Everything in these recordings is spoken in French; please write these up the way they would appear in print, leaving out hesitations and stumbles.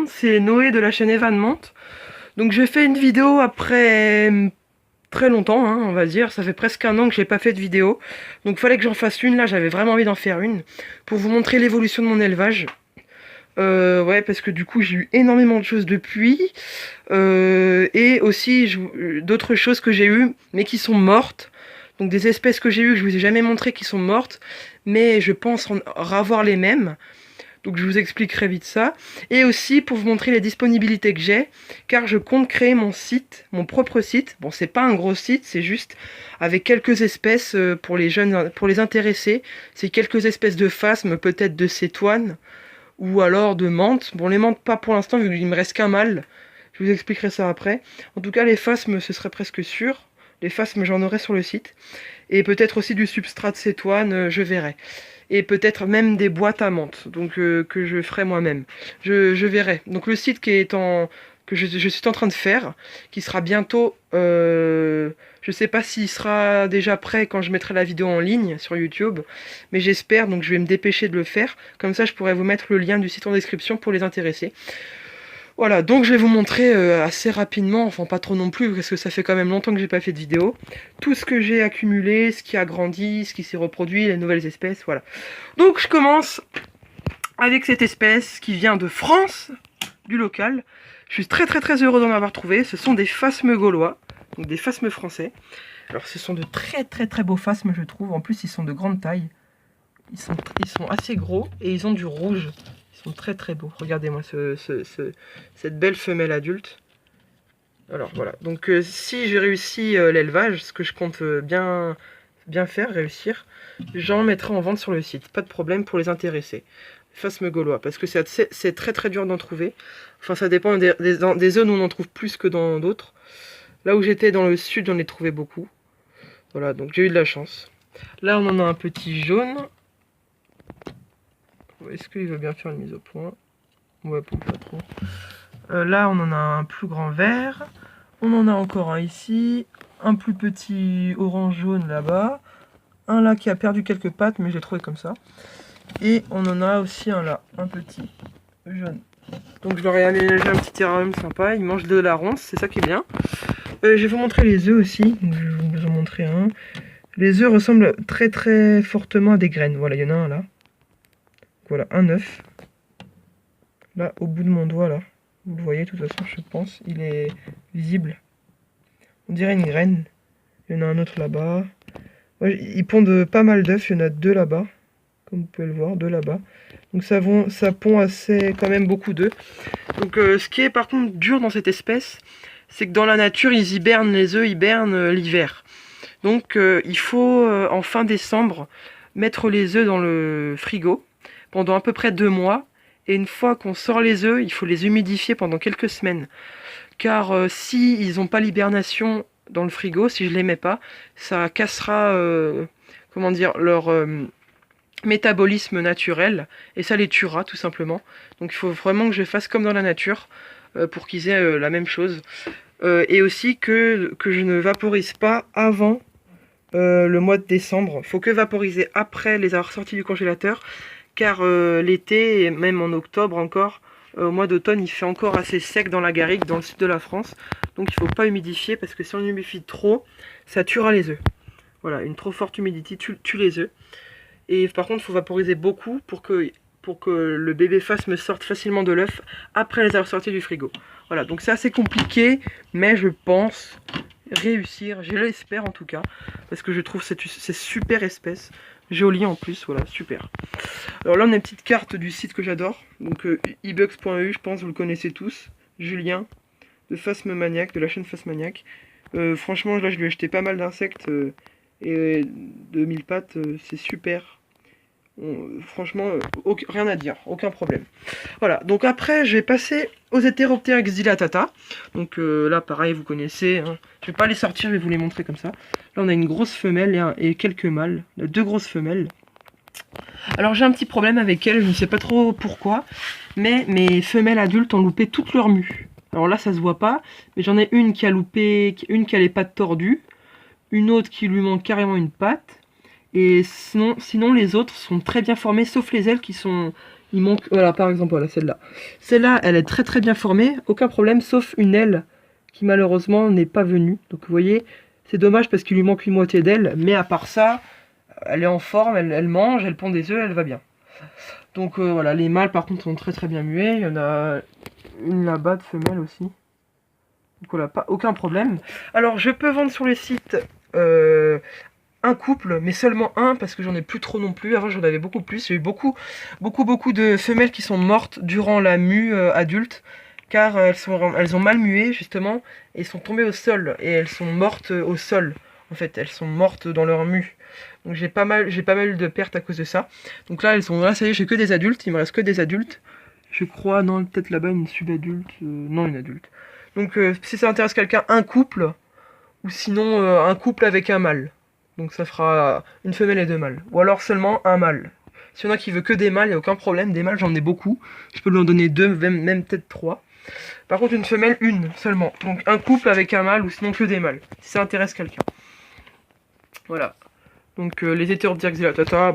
monde, c'est Noé de la chaîne Evanement. Donc j'ai fait une vidéo après très longtemps, hein, on va dire. Ça fait presque un an que j'ai pas fait de vidéo. Donc fallait que j'en fasse une, là j'avais vraiment envie d'en faire une. Pour vous montrer l'évolution de mon élevage. Ouais, parce que du coup j'ai eu énormément de choses depuis. Et aussi d'autres choses que j'ai eues, mais qui sont mortes. Donc des espèces que j'ai eues que je vous ai jamais montré qui sont mortes. Mais je pense en revoir les mêmes. Donc je vous expliquerai vite ça. Et aussi pour vous montrer les disponibilités que j'ai, car je compte créer mon site, mon propre site. Bon, c'est pas un gros site, c'est juste avec quelques espèces pour les jeunes, pour les intéressés. C'est quelques espèces de phasmes, peut-être de cétoine, ou alors de menthes. Bon, les menthes pas pour l'instant, vu qu'il me reste qu'un mâle. Je vous expliquerai ça après. En tout cas, les phasmes, ce serait presque sûr. Les phasmes, j'en aurai sur le site. Et peut-être aussi du substrat de cétoine, je verrai. Et peut-être même des boîtes à menthe, donc que je ferai moi-même. Je verrai. Donc le site que je suis en train de faire, qui sera bientôt... je sais pas s'il sera déjà prêt quand je mettrai la vidéo en ligne sur YouTube, mais j'espère, donc je vais me dépêcher de le faire. Comme ça, je pourrai vous mettre le lien du site en description pour les intéressés. Voilà, donc je vais vous montrer assez rapidement, enfin pas trop non plus, parce que ça fait quand même longtemps que j'ai pas fait de vidéo, tout ce que j'ai accumulé, ce qui a grandi, ce qui s'est reproduit, les nouvelles espèces, voilà. Donc je commence avec cette espèce qui vient de France, du local. Je suis très très très heureux d'en avoir trouvé. Ce sont des phasmes gaulois, donc des phasmes français. Alors ce sont de très très très beaux phasmes, je trouve. En plus ils sont de grande taille. Ils sont assez gros et ils ont du rouge. Ils sont très très beaux. Regardez-moi cette belle femelle adulte. Alors voilà. Donc si j'ai réussi l'élevage, ce que je compte bien faire, réussir, j'en mettrai en vente sur le site. Pas de problème pour les intéressés. Phasme gaulois. Parce que c'est très très dur d'en trouver. Enfin ça dépend des zones où on en trouve plus que dans d'autres. Là où j'étais dans le sud, j'en ai trouvé beaucoup. Voilà, donc j'ai eu de la chance. Là on en a un petit jaune. Est-ce qu'il veut bien faire une mise au point? Ouais, pour pas trop. Là, on en a un plus grand vert. On en a encore un ici. Un plus petit orange-jaune là-bas. Un là qui a perdu quelques pattes, mais j'ai trouvé comme ça. Et on en a aussi un là, un petit jaune. Donc je leur ai aménagé un petit terrarium sympa. Ils mangent de la ronce, c'est ça qui est bien. Je vais vous montrer les œufs aussi. Donc, je vais vous en montrer un. Les œufs ressemblent très très fortement à des graines. Voilà, il y en a un là. Voilà, un œuf. Là, au bout de mon doigt, là. Vous le voyez, de toute façon, je pense. Il est visible. On dirait une graine. Il y en a un autre là-bas. Ouais, ils pondent pas mal d'œufs. Il y en a deux là-bas. Comme vous pouvez le voir, deux là-bas. Donc ça pond assez, quand même beaucoup d'œufs. Donc ce qui est par contre dur dans cette espèce, c'est que dans la nature, ils hibernent, les œufs hibernent l'hiver. Donc il faut, en fin décembre, mettre les œufs dans le frigo pendant à peu près 2 mois. Et une fois qu'on sort les œufs, il faut les humidifier pendant quelques semaines. Car si ils n'ont pas l'hibernation dans le frigo, si je les mets pas, ça cassera comment dire, leur métabolisme naturel et ça les tuera tout simplement. Donc il faut vraiment que je fasse comme dans la nature pour qu'ils aient la même chose. Et aussi que je ne vaporise pas avant le mois de décembre. Il faut que vaporiser après les avoir sortis du congélateur. Car l'été, et même en octobre encore, au mois d'automne, il fait encore assez sec dans la garrigue, dans le sud de la France. Donc il ne faut pas humidifier, parce que si on humidifie trop, ça tuera les œufs. Voilà, une trop forte humidité tue les œufs. Et par contre, il faut vaporiser beaucoup pour que le bébé phasme sorte facilement de l'œuf après les avoir sortis du frigo. Voilà, donc c'est assez compliqué, mais je pense réussir, je l'espère en tout cas, parce que je trouve c'est super espèce. Joli en plus, voilà, super. Alors là, on a une petite carte du site que j'adore. Donc ebugs.eu, je pense, vous le connaissez tous. Julien, de Phasmomaniac, de la chaîne Phasmomaniac. Franchement, là, je lui ai acheté pas mal d'insectes et de 1000 pattes, c'est super. Franchement, rien à dire, aucun problème. Voilà, donc après, je vais passer aux Heteropteryx dilatata. Donc là, pareil, vous connaissez. Hein. Je vais pas les sortir, je vais vous les montrer comme ça. Là, on a une grosse femelle et quelques mâles. Deux grosses femelles. Alors, j'ai un petit problème avec elles, je ne sais pas trop pourquoi. Mais mes femelles adultes ont loupé toutes leurs mues. Alors là, ça se voit pas. Mais j'en ai une qui a loupé, une qui a les pattes tordues. Une autre qui lui manque carrément une patte. Et sinon les autres sont très bien formés, sauf les ailes qui sont Il manque, voilà, par exemple, voilà, celle-là. Celle-là, elle est très très bien formée, aucun problème, sauf une aile qui malheureusement n'est pas venue. Donc vous voyez, c'est dommage parce qu'il lui manque une moitié d'aile, mais à part ça, elle est en forme, elle mange, elle pond des œufs, elle va bien. Donc voilà, les mâles par contre sont très très bien muets. Il y en a une là-bas de femelle aussi. Donc voilà, pas, aucun problème. Alors je peux vendre sur les sites un couple, mais seulement un, parce que j'en ai plus trop non plus. Avant j'en avais beaucoup plus. J'ai eu beaucoup de femelles qui sont mortes durant la mue adulte, car elles ont mal mué justement, et sont tombées au sol, et elles sont mortes au sol. En fait, elles sont mortes dans leur mue. Donc j'ai pas mal eu de pertes à cause de ça. Donc là, elles sont là, ça y est, j'ai que des adultes, il me reste que des adultes. Je crois, non, peut-être là-bas une subadulte, non, une adulte. Donc si ça intéresse quelqu'un, un couple, ou sinon un couple avec un mâle. Donc ça fera une femelle et deux mâles. Ou alors seulement un mâle. Si y en a qui veut que des mâles, il n'y a aucun problème. Des mâles, j'en ai beaucoup. Je peux lui en donner deux, même peut-être trois. Par contre, une femelle, une seulement. Donc un couple avec un mâle, ou sinon que des mâles. Si ça intéresse quelqu'un. Voilà. Donc les Heteropteryx,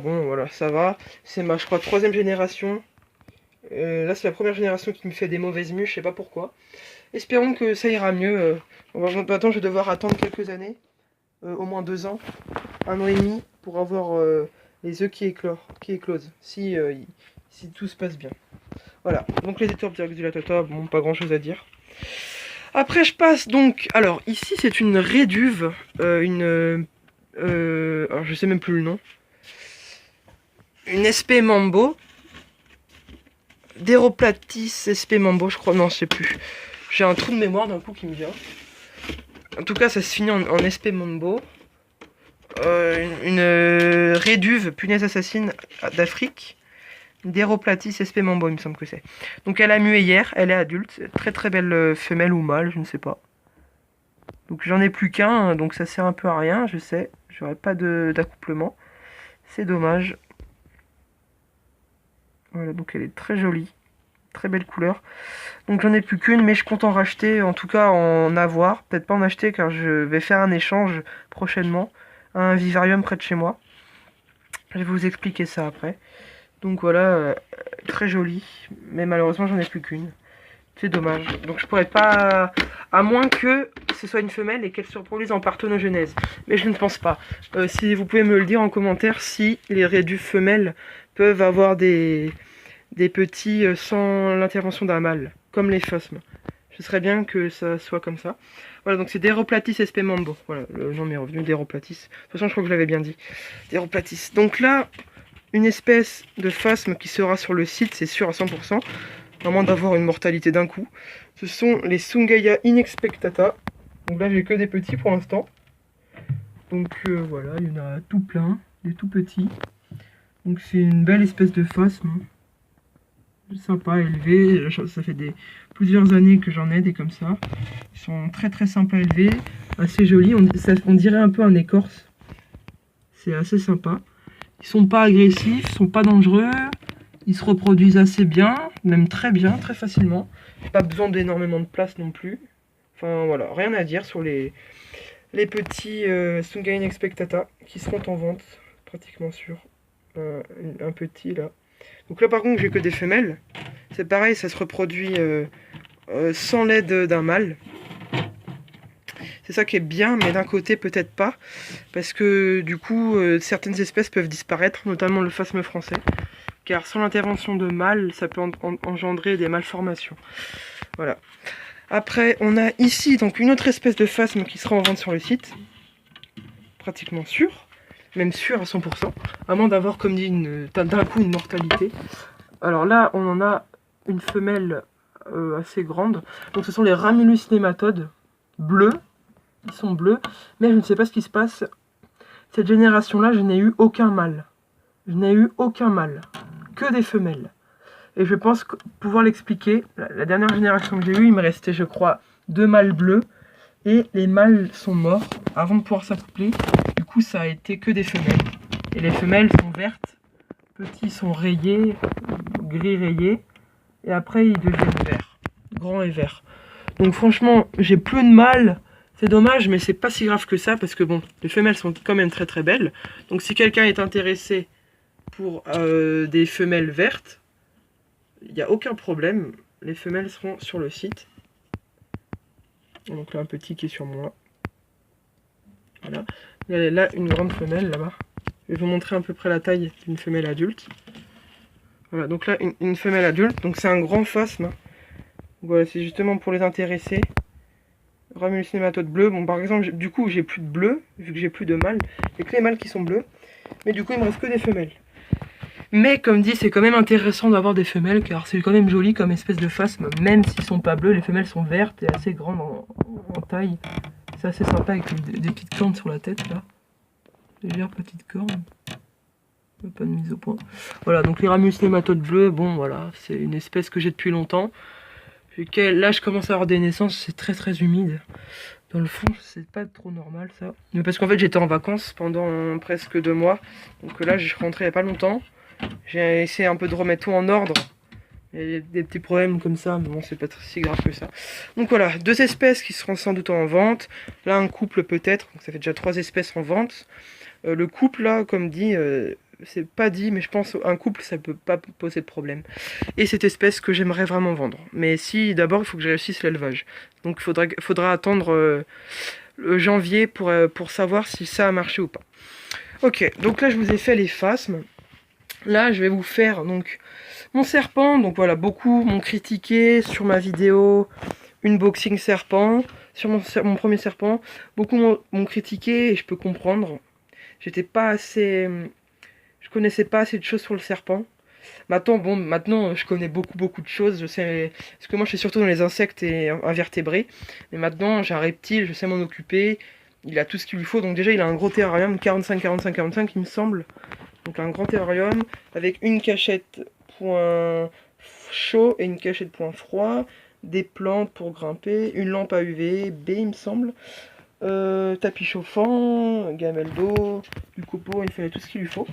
bon voilà, ça va. C'est ma, je crois, troisième génération. Là, c'est la première génération qui me fait des mauvaises mues, je sais pas pourquoi. Espérons que ça ira mieux. Maintenant, je vais devoir attendre quelques années. Au moins 2 ans, 1 an et demi, pour avoir les œufs qui éclosent, si tout se passe bien. Voilà, donc les Heteropteryx, bon, pas grand chose à dire. Après, je passe donc, alors ici c'est une réduve, alors je sais même plus le nom, une SP Mambo, Deroplatis SP Mambo, je crois, non, je sais plus. J'ai un trou de mémoire d'un coup qui me vient. En tout cas, ça se finit en SP Mambo. Une réduve, punaise assassine d'Afrique. Deroplatis SP Mambo, il me semble que c'est. Donc elle a mué hier, elle est adulte. Très très belle femelle ou mâle, je ne sais pas. Donc j'en ai plus qu'un, donc ça sert un peu à rien, je sais. J'aurais pas d'accouplement. C'est dommage. Voilà, donc elle est très jolie. Très belle couleur. Donc j'en ai plus qu'une, mais je compte en racheter, en tout cas en avoir. Peut-être pas en acheter, car je vais faire un échange prochainement à un vivarium près de chez moi. Je vais vous expliquer ça après. Donc voilà, très jolie, mais malheureusement j'en ai plus qu'une. C'est dommage. Donc je pourrais pas, à moins que ce soit une femelle et qu'elle se reproduise en parthenogenèse. Mais je ne pense pas. Si vous pouvez me le dire en commentaire, si les réduves femelles peuvent avoir des petits sans l'intervention d'un mâle, comme les phosmes. Ce serait bien que ça soit comme ça. Voilà, donc c'est Deroplatis SP Mambo. Voilà, le nom m'est revenu, Deroplatis. De toute façon, je crois que je l'avais bien dit. Deroplatis. Donc là, une espèce de phasme qui sera sur le site, c'est sûr à 100%, à moins d'avoir une mortalité d'un coup. Ce sont les Sungaia inexpectata. Donc là, j'ai que des petits pour l'instant. Donc voilà, il y en a tout plein, des tout petits. Donc c'est une belle espèce de phasme. Sympa, élevé. Ça fait plusieurs années que j'en ai des comme ça. Ils sont très très sympas à élever, assez jolis. On dirait un peu un écorce. C'est assez sympa. Ils sont pas agressifs, ils sont pas dangereux. Ils se reproduisent assez bien, même très bien, très facilement. Pas besoin d'énormément de place non plus. Enfin voilà, rien à dire sur les petits Sungaia inexpectata qui seront en vente, pratiquement sûr. Un petit là. Donc là par contre j'ai que des femelles. C'est pareil, ça se reproduit sans l'aide d'un mâle. C'est ça qui est bien, mais d'un côté peut-être pas. Parce que du coup certaines espèces peuvent disparaître, notamment le phasme français. Car sans l'intervention de mâles, ça peut engendrer des malformations. Voilà. Après on a ici donc une autre espèce de phasme qui sera en vente sur le site. Pratiquement sûr. Même sûr à 100%, à moins d'avoir, comme dit, d'un coup une mortalité. Alors là, on en a une femelle assez grande. Donc ce sont les Ramulus nématodes bleus. Ils sont bleus, mais je ne sais pas ce qui se passe. Cette génération-là, je n'ai eu aucun mâle. Je n'ai eu aucun mâle, que des femelles. Et je pense pouvoir l'expliquer. La dernière génération que j'ai eue, il me restait, je crois, 2 mâles bleus. Et les mâles sont morts avant de pouvoir s'accoupler. Du coup, ça a été que des femelles. Et les femelles sont vertes. Petits sont rayés, gris rayés. Et après, ils deviennent verts. Grands et verts. Donc franchement, j'ai plus de mâles. C'est dommage, mais c'est pas si grave que ça. Parce que bon, les femelles sont quand même très très belles. Donc si quelqu'un est intéressé pour des femelles vertes, il n'y a aucun problème. Les femelles seront sur le site. Donc là, un petit qui est sur moi. Voilà. Regardez, là, une grande femelle, là-bas. Je vais vous montrer à peu près la taille d'une femelle adulte. Voilà, donc là, une femelle adulte. Donc c'est un grand phasme. Voilà, c'est justement pour les intéresser. Romulus nématode bleu. Bon, par exemple, du coup, j'ai plus de bleu, vu que j'ai plus de mâles. Il n'y a que les mâles qui sont bleus. Mais du coup, il me reste que des femelles. Mais comme dit, c'est quand même intéressant d'avoir des femelles, car c'est quand même joli comme espèce de phasme. Même s'ils sont pas bleus, les femelles sont vertes et assez grandes en taille. C'est assez sympa avec des petites cornes sur la tête, là. Légère petite corne. Pas de mise au point. Voilà, donc les Ramulus nématode bleu, bon voilà, c'est une espèce que j'ai depuis longtemps. Là, je commence à avoir des naissances, c'est très humide. Dans le fond, c'est pas trop normal ça. Mais parce qu'en fait, j'étais en vacances pendant presque 2 mois. Donc là, je suis rentré il y a pas longtemps. J'ai essayé un peu de remettre tout en ordre. Il y a des petits problèmes comme ça, mais bon, c'est pas si grave que ça. Donc voilà, 2 espèces qui seront sans doute en vente. Là, un couple peut-être, donc ça fait déjà 3 espèces en vente. Le couple, là, comme dit, c'est pas dit, mais je pense un couple, ça peut pas poser de problème. Et cette espèce que j'aimerais vraiment vendre. Mais si, d'abord, il faut que je réussisse l'élevage. Donc il faudra attendre le janvier pour savoir si ça a marché ou pas. Ok, donc là, je vous ai fait les phasmes. Là, je vais vous faire donc mon serpent. Donc voilà, beaucoup m'ont critiqué sur ma vidéo unboxing serpent. Sur mon premier serpent, beaucoup m'ont critiqué et je peux comprendre. J'étais pas assez... Je connaissais pas assez de choses sur le serpent. Maintenant, je connais beaucoup de choses. Je sais... Parce que moi, je suis surtout dans les insectes et invertébrés. Mais maintenant, j'ai un reptile, je sais m'en occuper. Il a tout ce qu'il lui faut. Donc déjà, il a un gros terrarium, 45, il me semble. Donc un grand terrarium avec une cachette point chaud et une cachette point froid. Des plantes pour grimper. Une lampe à UV, B, il me semble. Tapis chauffant, gamelle d'eau, du copeau, il fallait tout ce qu'il lui faut.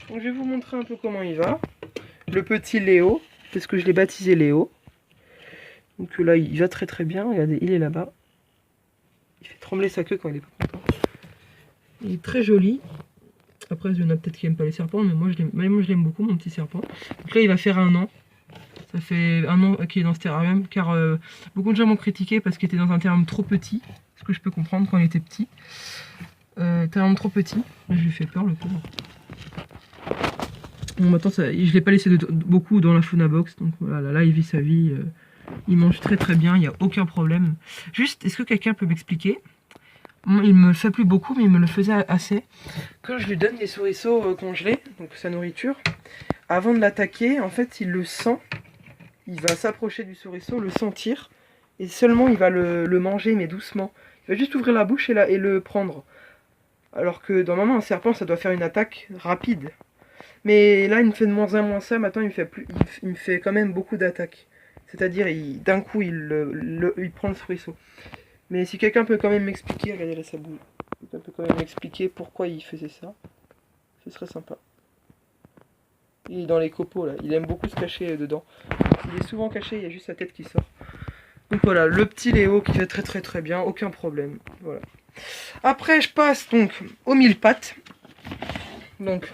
Donc je vais vous montrer un peu comment il va. Le petit Léo, parce que je l'ai baptisé Léo. Donc là il va très bien, regardez, il est là-bas. Il fait trembler sa queue quand il est pas content. Il est très joli. Après il y en a peut-être qui n'aiment pas les serpents, mais moi je l'aime beaucoup, mon petit serpent. Donc là il va faire 1 an. Ça fait 1 an qu'il est dans ce terrarium, car beaucoup de gens m'ont critiqué parce qu'il était dans un terrarium trop petit. Ce que je peux comprendre quand il était petit. Terrarium trop petit. Là, je lui fais peur, le pauvre. Bon, maintenant, je ne l'ai pas laissé beaucoup dans la fauna box. Donc voilà, là, il vit sa vie. Il mange très bien, il n'y a aucun problème. Juste, est-ce que quelqu'un peut m'expliquer? Il me le fait plus beaucoup, mais il me le faisait assez. Quand je lui donne des souriceaux congelés, donc sa nourriture, avant de l'attaquer, en fait, il le sent. Il va s'approcher du souriceau, le sentir. Et seulement, il va le manger, mais doucement. Il va juste ouvrir la bouche et le prendre. Alors que normalement un serpent ça doit faire une attaque rapide. Mais là il me fait de moins en moins ça, maintenant il me fait quand même beaucoup d'attaques. C'est-à-dire d'un coup il prend le souriceau. Mais si quelqu'un peut quand même m'expliquer, regardez là ça bouge. Quelqu'un peut quand même m'expliquer pourquoi il faisait ça. Ce serait sympa. Il est dans les copeaux là, il aime beaucoup se cacher dedans. Il est souvent caché, il y a juste sa tête qui sort. Donc voilà, le petit Léo qui fait très bien, aucun problème. Voilà. Après, je passe donc aux 1000 pattes. Donc,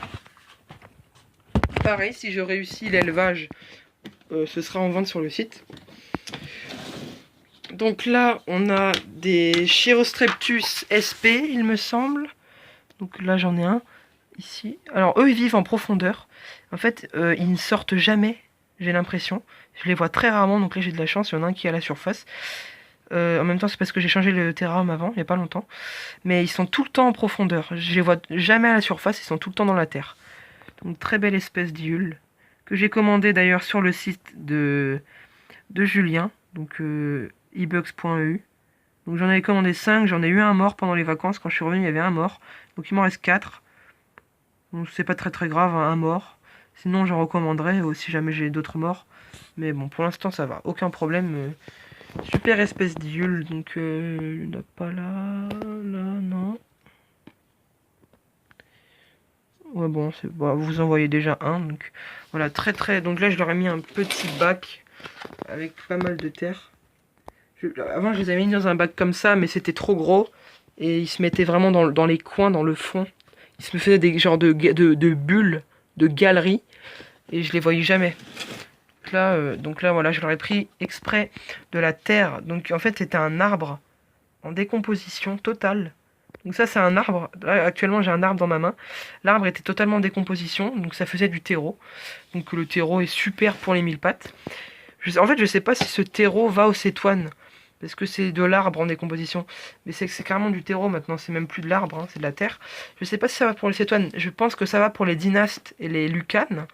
pareil, si je réussis l'élevage, ce sera en vente sur le site. Donc là, on a des Chirostreptus SP, il me semble. Donc là, j'en ai un ici. Alors, eux, ils vivent en profondeur. En fait, ils ne sortent jamais, j'ai l'impression. Je les vois très rarement, donc là, j'ai de la chance. Il y en a un qui est à la surface. En même temps, c'est parce que j'ai changé le terrarium avant, il n'y a pas longtemps. Mais ils sont tout le temps en profondeur. Je les vois jamais à la surface, ils sont tout le temps dans la terre. Donc, très belle espèce d'Iule. Que j'ai commandé d'ailleurs sur le site de Julien. Donc, ebugs.eu. Donc, j'en avais commandé 5. J'en ai eu un mort pendant les vacances. Quand je suis revenu, il y avait un mort. Donc, il m'en reste 4. Donc, c'est pas très grave, hein, un mort. Sinon, j'en recommanderais si jamais j'ai d'autres morts. Mais bon, pour l'instant, ça va. Aucun problème. Super espèce d'Iule, donc il n'y en a pas là, non. Ouais bon, vous en voyez déjà un, donc voilà, donc là je leur ai mis un petit bac avec pas mal de terre. Avant je les avais mis dans un bac comme ça, mais c'était trop gros, et ils se mettaient vraiment dans les coins, dans le fond. Ils se faisaient des genres de bulles, de galeries, et je les voyais jamais. Donc là, voilà, je leur ai pris exprès de la terre. Donc en fait, c'était un arbre en décomposition totale. Donc ça, c'est un arbre. Là, actuellement, j'ai un arbre dans ma main. L'arbre était totalement en décomposition, donc ça faisait du terreau. Donc le terreau est super pour les mille pattes. En fait, je sais pas si ce terreau va aux cétoines, parce que c'est de l'arbre en décomposition. Mais c'est carrément du terreau maintenant, c'est même plus de l'arbre, hein, c'est de la terre. Je sais pas si ça va pour les cétoines. Je pense que ça va pour les dynastes et les lucanes,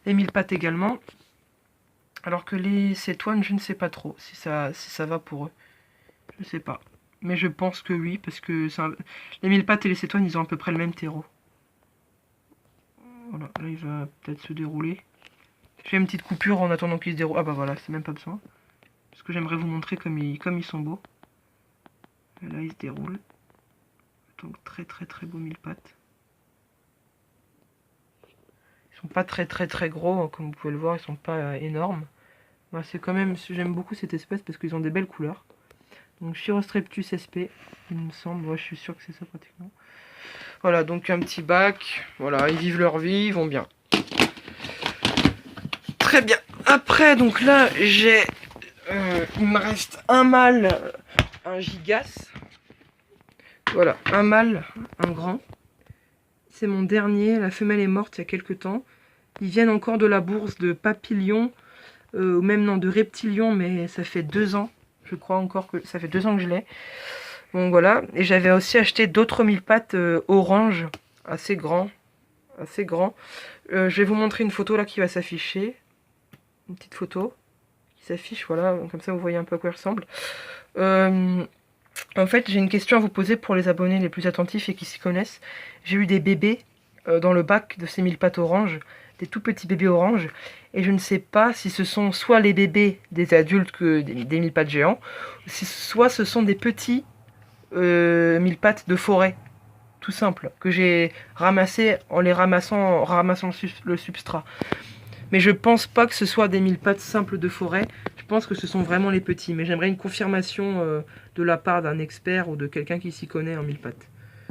les mille pattes également. Alors que les cétoines, je ne sais pas trop si ça va pour eux. Je sais pas. Mais je pense que oui, parce que les mille pattes et les cétoines, ils ont à peu près le même terreau. Voilà, là il va peut-être se dérouler. Je fais une petite coupure en attendant qu'il se déroule. Ah bah voilà, c'est même pas besoin. Parce que j'aimerais vous montrer comme ils sont beaux. Et là, ils se déroulent. Donc très très très beaux mille pattes. Ils sont pas très très très gros, hein, comme vous pouvez le voir, ils sont pas énormes. Moi, c'est quand même, j'aime beaucoup cette espèce parce qu'ils ont des belles couleurs. Donc Chirostreptus sp, il me semble, moi je suis sûr que c'est ça pratiquement. Voilà, donc un petit bac, voilà, ils vivent leur vie, ils vont bien. Très bien. Après, donc là, il me reste un mâle, un gigas. Voilà, un mâle, un grand. C'est mon dernier, la femelle est morte il y a quelques temps. Ils viennent encore de la bourse de papillon, ou même non, de reptilion, mais ça fait 2 ans. Je crois encore que ça fait 2 ans que je l'ai. Donc voilà, et j'avais aussi acheté d'autres mille pattes orange, assez grands. Assez grands. Je vais vous montrer une photo là qui va s'afficher. Une petite photo qui s'affiche, voilà, comme ça vous voyez un peu à quoi il ressemble. En fait, j'ai une question à vous poser pour les abonnés les plus attentifs et qui s'y connaissent. J'ai eu des bébés dans le bac de ces mille pattes orange, des tout petits bébés orange, et je ne sais pas si ce sont soit les bébés des adultes que des mille pattes géants, soit ce sont des petits mille pattes de forêt, tout simple, que j'ai ramassé en ramassant le substrat. Mais je pense pas que ce soit des mille pattes simples de forêt. Je pense que ce sont vraiment les petits. Mais j'aimerais une confirmation de la part d'un expert ou de quelqu'un qui s'y connaît en mille pattes.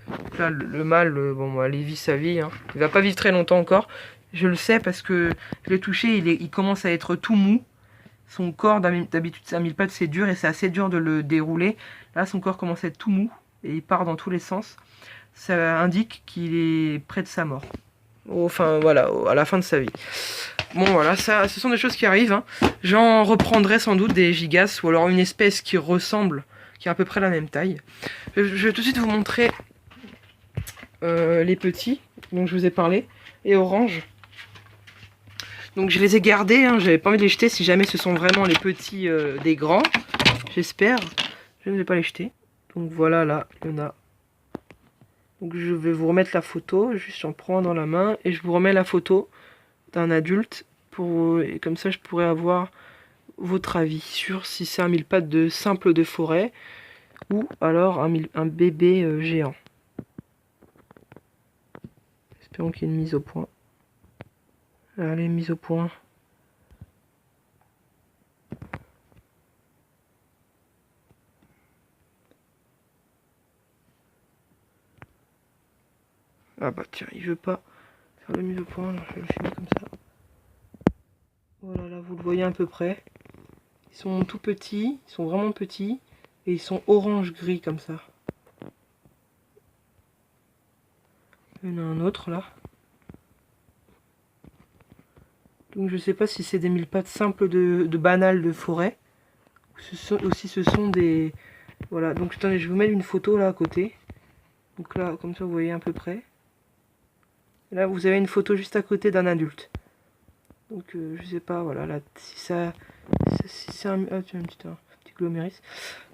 Donc là, le mâle, bon, il vit sa vie. Hein. Il va pas vivre très longtemps encore. Je le sais parce que je l'ai touché. Il commence à être tout mou. Son corps, d'habitude, c'est un mille pattes, c'est dur et c'est assez dur de le dérouler. Là, son corps commence à être tout mou et il part dans tous les sens. Ça indique qu'il est près de sa mort. Enfin, voilà, à la fin de sa vie. Bon voilà, ça, ce sont des choses qui arrivent. Hein. J'en reprendrai sans doute des gigas ou alors une espèce qui ressemble, qui a à peu près la même taille. Je vais tout de suite vous montrer les petits dont je vous ai parlé, et orange. Donc je les ai gardés, hein, j'avais pas envie de les jeter si jamais ce sont vraiment les petits des grands. J'espère, je ne vais pas les jeter. Donc voilà, là, il y en a. Donc je vais vous remettre la photo, juste j'en prends dans la main et je vous remets la photo d'un adulte et comme ça je pourrais avoir votre avis sur si c'est un mille pattes de simple de forêt ou alors un bébé géant. Espérons qu'il y ait une mise au point. Allez, mise au point. Ah bah tiens, il veut pas faire la mise au point, alors je vais le filmer comme ça. Voilà, là vous le voyez à peu près. Ils sont tout petits, ils sont vraiment petits, et ils sont orange-gris comme ça. Il y en a un autre là. Donc je sais pas si c'est des mille pattes simples de banal de forêt, ou si ce sont des... Voilà, donc attendez, je vais vous mettre une photo là à côté. Donc là, comme ça vous voyez à peu près. Et là vous avez une photo juste à côté d'un adulte. Donc je sais pas, voilà, là, si c'est un... Ah tiens, un petit gloméris.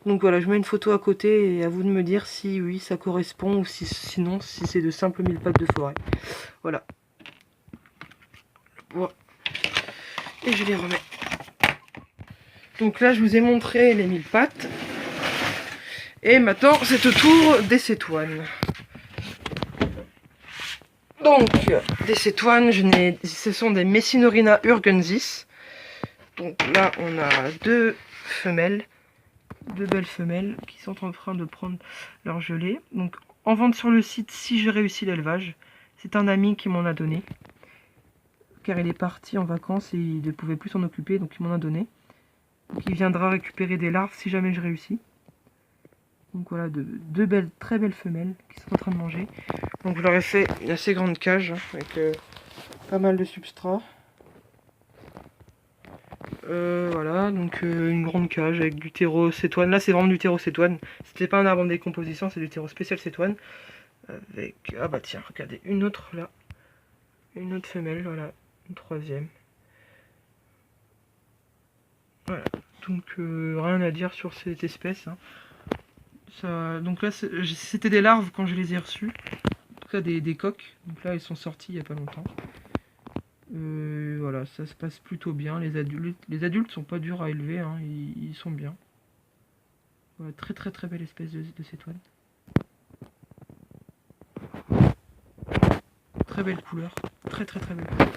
Donc voilà, je mets une photo à côté et à vous de me dire si oui, ça correspond ou sinon, si c'est de simples mille pattes de forêt. Voilà. Le bois. Et je les remets. Donc là, je vous ai montré les mille pattes. Et maintenant, c'est au tour des cétoines. Donc, des cétoines, ce sont des Messinorina urgensis. Donc là, on a deux femelles. Deux belles femelles qui sont en train de prendre leur gelée. Donc, en vente sur le site si je réussis l'élevage. C'est un ami qui m'en a donné. car il est parti en vacances et il ne pouvait plus s'en occuper, donc il m'en a donné. Donc il viendra récupérer des larves si jamais je réussis. Donc voilà, deux très belles femelles qui sont en train de manger. Donc je leur ai fait une assez grande cage avec pas mal de substrat. Voilà, donc une grande cage avec du terreau cétoine. Là c'est vraiment du terreau cétoine. C'était pas un arbre en décomposition, c'est du terreau spécial cétoine. Avec, ah bah tiens, regardez, une autre là. Une autre femelle, voilà, une troisième. Voilà, donc rien à dire sur cette espèce. Hein. Ça, donc là, c'était des larves quand je les ai reçues. En tout cas, des coques. Donc là, elles sont sorties il n'y a pas longtemps. Voilà, ça se passe plutôt bien. Les adultes sont pas durs à élever, hein, ils sont bien. Voilà, très très très belle espèce de cétoine. Très belle couleur. Très très très belle couleur.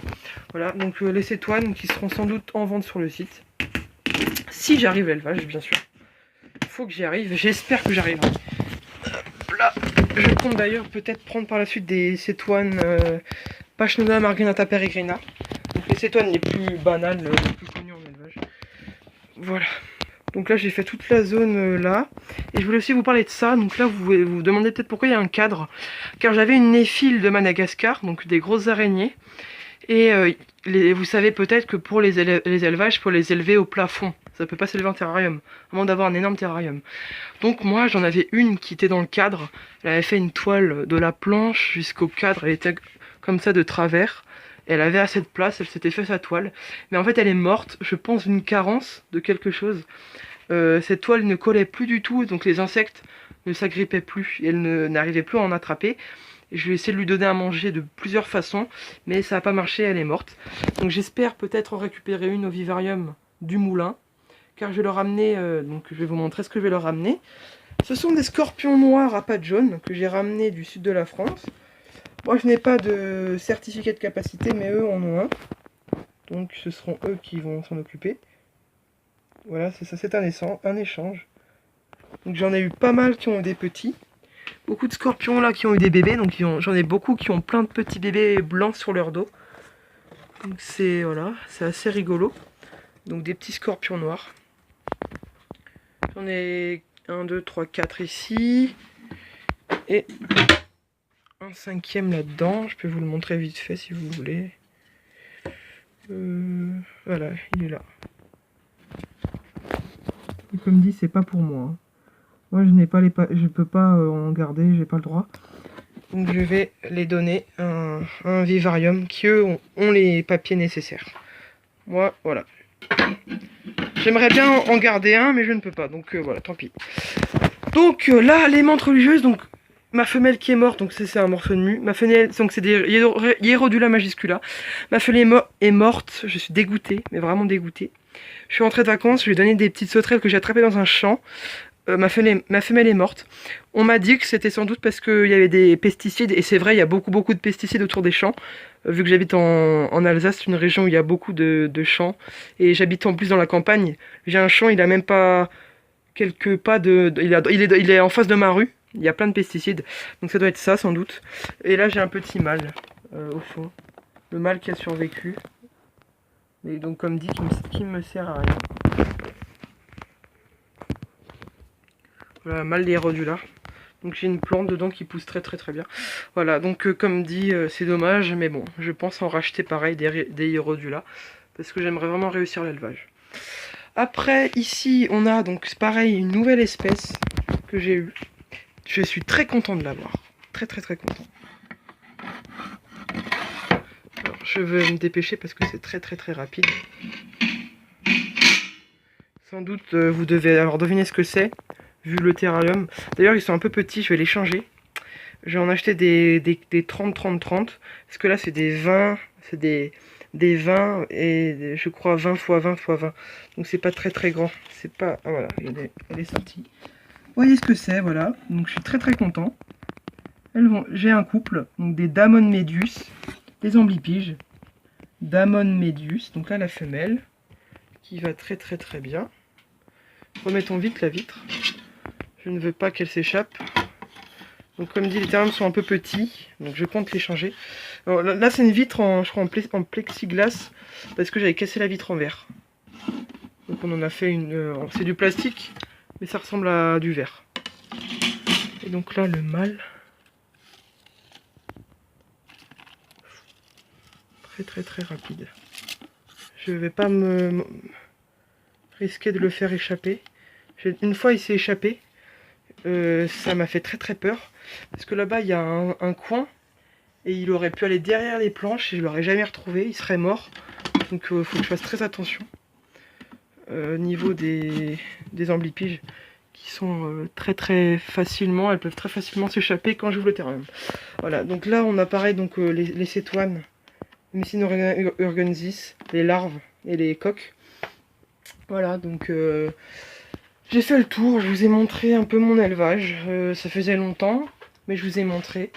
Voilà, donc les cétoines qui seront sans doute en vente sur le site. Si j'arrive à l'élevage, bien sûr. Il faut que j'y arrive, j'espère que j'arriverai. Là, je compte d'ailleurs peut-être prendre par la suite des cétoines Pachnona marginata peregrina. Donc les cétoines les plus banales, les plus connues en élevage. Voilà. Donc là j'ai fait toute la zone là. Et je voulais aussi vous parler de ça. Donc là vous vous demandez peut-être pourquoi il y a un cadre. Car j'avais une néphile de Madagascar, donc des grosses araignées. Et vous savez peut-être que pour les élevages, il faut les élever au plafond. Ça peut pas s'élever en terrarium, à moins d'avoir un énorme terrarium. Donc moi j'en avais une qui était dans le cadre. Elle avait fait une toile de la planche jusqu'au cadre. Elle était comme ça de travers. Elle avait assez de place, elle s'était fait sa toile. Mais en fait elle est morte, je pense d'une carence de quelque chose. Cette toile ne collait plus du tout, donc les insectes ne s'agrippaient plus. Et elle n'arrivait plus à en attraper. Je vais essayer de lui donner à manger de plusieurs façons, mais ça n'a pas marché, elle est morte. Donc j'espère peut-être en récupérer une au vivarium du moulin, car je vais leur ramener, donc je vais vous montrer ce que je vais leur ramener. Ce sont des scorpions noirs à pattes jaunes que j'ai ramenés du sud de la France. Moi je n'ai pas de certificat de capacité, mais eux en ont un. Donc ce seront eux qui vont s'en occuper. Voilà, c'est ça, c'est un échange. Donc j'en ai eu pas mal qui ont eu des petits. Beaucoup de scorpions là qui ont eu des bébés, donc j'en ai beaucoup qui ont plein de petits bébés blancs sur leur dos. Donc c'est voilà, c'est assez rigolo. Donc des petits scorpions noirs. J'en ai 1, 2, 3, 4 ici. Et un cinquième là-dedans. Je peux vous le montrer vite fait si vous voulez. Voilà, il est là. Et comme dit, c'est pas pour moi. Hein. Moi, je peux pas en garder, j'ai pas le droit. Donc je vais les donner à un vivarium qui eux ont les papiers nécessaires. Moi, voilà. J'aimerais bien en garder un, mais je ne peux pas. Donc voilà, tant pis. Donc là, les menthes religieuses, donc ma femelle qui est morte, donc c'est un morceau de mue. Ma femelle, donc c'est des Hierodula majuscula. Ma femelle est morte, je suis dégoûtée, mais vraiment dégoûtée. Je suis rentrée de vacances, je lui ai donné des petites sauterelles que j'ai attrapées dans un champ. Ma femelle est morte. On m'a dit que c'était sans doute parce qu'il y avait des pesticides, et c'est vrai, il y a beaucoup de pesticides autour des champs. Vu que j'habite en Alsace, une région où il y a beaucoup de champs, et j'habite en plus dans la campagne. J'ai un champ, il a même pas quelques pas il est en face de ma rue, il y a plein de pesticides, donc ça doit être ça sans doute. Et là j'ai un petit mâle, au fond. Le mâle qui a survécu. Et donc comme dit, qui me sert à rien. Voilà, mâle d'Hierodula. Donc j'ai une plante dedans qui pousse très bien. Voilà, donc comme dit, c'est dommage, mais bon, je pense en racheter pareil des Hierodula, parce que j'aimerais vraiment réussir l'élevage. Après, ici, on a donc pareil, une nouvelle espèce que j'ai eue. Je suis très content de l'avoir. Très content. Alors, je vais me dépêcher parce que c'est très rapide. Sans doute, vous devez avoir deviné ce que c'est, vu le terrarium. D'ailleurs, ils sont un peu petits, je vais les changer. Je vais en acheter des 30-30-30. Parce que là, c'est des 20. C'est des 20 et je crois 20 x 20 x 20. Donc c'est pas très grand. C'est pas. Ah voilà, elle est sortie. Vous voyez ce que c'est, voilà. Donc je suis très content. J'ai un couple, donc des Damon Medius, des amblipiges. Damon Medius, donc là la femelle, qui va très bien. Remettons vite la vitre. Je ne veux pas qu'elle s'échappe. Donc comme dit, les terrariums sont un peu petits, donc je compte les changer. Alors, là c'est une vitre je crois en plexiglas, parce que j'avais cassé la vitre en verre. Donc on en a fait une... c'est du plastique, mais ça ressemble à du verre. Et donc là le mâle. Très rapide. Je vais pas me risquer de le faire échapper. Une fois il s'est échappé. Ça m'a fait très peur. Parce que là-bas il y a un coin. Et il aurait pu aller derrière les planches et je l'aurais jamais retrouvé. Il serait mort. Donc faut que je fasse très attention. Niveau des amblipiges qui sont très facilement, elles peuvent très facilement s'échapper quand j'ouvre le terrarium. Voilà, donc là on a pareil donc les cétoines, Mycina urgensis, les larves et les coques. Voilà, donc j'ai fait le tour, je vous ai montré un peu mon élevage. Ça faisait longtemps, mais je vous ai montré.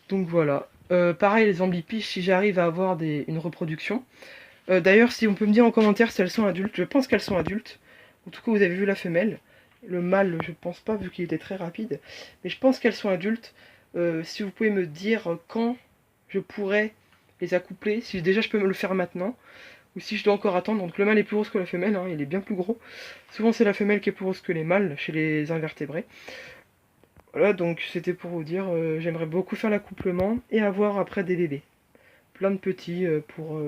Donc voilà. Pareil les amblipiges, si j'arrive à avoir une reproduction. D'ailleurs, si on peut me dire en commentaire si elles sont adultes, je pense qu'elles sont adultes. En tout cas, vous avez vu la femelle. Le mâle, je pense pas, vu qu'il était très rapide. Mais je pense qu'elles sont adultes. Si vous pouvez me dire quand je pourrais les accoupler, si déjà je peux me le faire maintenant, ou si je dois encore attendre. Donc le mâle est plus rose que la femelle, hein, il est bien plus gros. Souvent c'est la femelle qui est plus rose que les mâles chez les invertébrés. Voilà, donc c'était pour vous dire, j'aimerais beaucoup faire l'accouplement et avoir après des bébés. Plein de petits pour...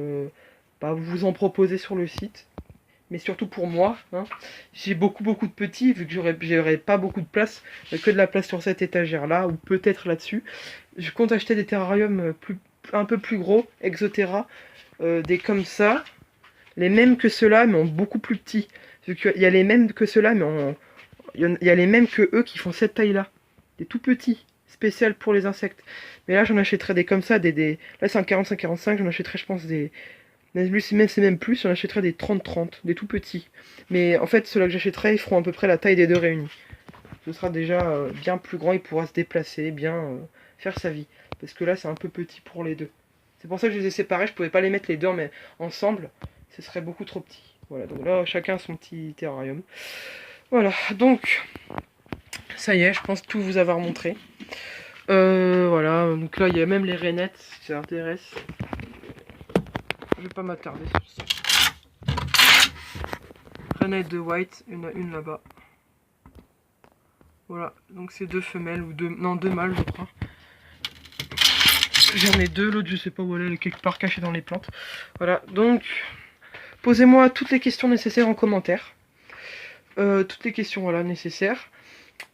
vous en proposer sur le site, mais surtout pour moi, hein. J'ai beaucoup de petits, vu que j'aurais pas beaucoup de place, que de la place sur cette étagère là, ou peut-être là-dessus. Je compte acheter des terrariums un peu plus gros, Exoterra, des comme ça, les mêmes que ceux-là, mais en beaucoup plus petits. Vu qu'il y a les mêmes que ceux-là, mais il y a les mêmes que eux qui font cette taille-là, des tout petits, spécial pour les insectes. Mais là j'en achèterai des comme ça, là c'est un 45-45, j'en achèterai je pense des... C'est même plus, j'en achèterai des 30-30, des tout petits. Mais en fait, ceux-là que j'achèterai, ils feront à peu près la taille des deux réunis. Ce sera déjà bien plus grand, il pourra se déplacer, bien faire sa vie. Parce que là, c'est un peu petit pour les deux. C'est pour ça que je les ai séparés, je pouvais pas les mettre les deux mais ensemble, ce serait beaucoup trop petit. Voilà, donc là, chacun son petit terrarium. Voilà, donc, ça y est, je pense tout vous avoir montré. Voilà, donc là, il y a même les rainettes, si ça intéresse. Je vais pas m'attarder sur ça. Rainette de white, une là-bas. Voilà, donc c'est deux femelles ou deux mâles je crois. J'en ai deux, l'autre je sais pas où elle est quelque part cachée dans les plantes. Voilà, donc posez-moi toutes les questions nécessaires en commentaire. Toutes les questions voilà nécessaires.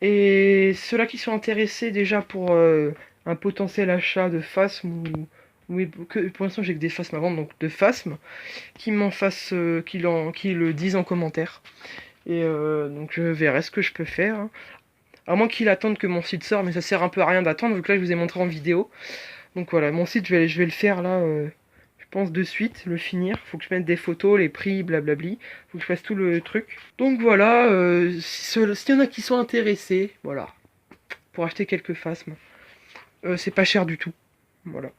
Et ceux-là qui sont intéressés déjà pour un potentiel achat de phasme ou... Oui, pour l'instant j'ai que des phasmes à vendre, donc de phasmes, qui m'en fassent, qui le disent en commentaire. Et donc je verrai ce que je peux faire. Hein. À moins qu'il attende que mon site sorte, mais ça sert un peu à rien d'attendre, vu que là je vous ai montré en vidéo. Donc voilà, mon site je vais le faire là, je pense de suite, le finir. Faut que je mette des photos, les prix, blablabli. Faut que je fasse tout le truc. Donc voilà, s'il y en a qui sont intéressés, voilà, pour acheter quelques phasmes. C'est pas cher du tout. Voilà.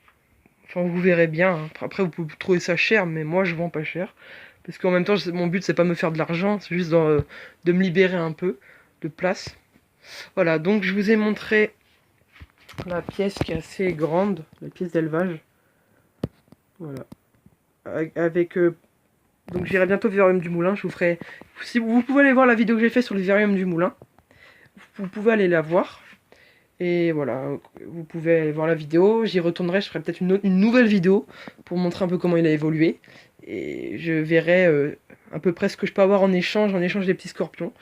Enfin, vous verrez bien. Hein. Après, vous pouvez trouver ça cher, mais moi, je vends pas cher. Parce qu'en même temps, mon but, c'est pas me faire de l'argent, c'est juste de me libérer un peu de place. Voilà, donc je vous ai montré la pièce qui est assez grande, la pièce d'élevage. Voilà. Avec donc j'irai bientôt au vivarium du moulin. Je vous ferai... Si vous pouvez aller voir la vidéo que j'ai fait sur le vivarium du moulin. Vous pouvez aller la voir. Et voilà, vous pouvez aller voir la vidéo, j'y retournerai, je ferai peut-être une nouvelle vidéo pour montrer un peu comment il a évolué. Et je verrai à peu près ce que je peux avoir en échange des petits scorpions.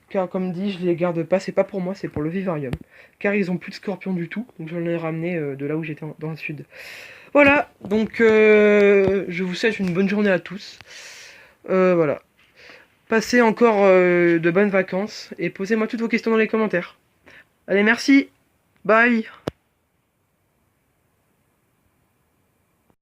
Car comme dit, je les garde pas, c'est pas pour moi, c'est pour le vivarium. Car ils ont plus de scorpions du tout, donc je les ai ramenés de là où j'étais dans le sud. Voilà, donc je vous souhaite une bonne journée à tous. Voilà. Passez encore de bonnes vacances et posez-moi toutes vos questions dans les commentaires. Allez, merci. Bye.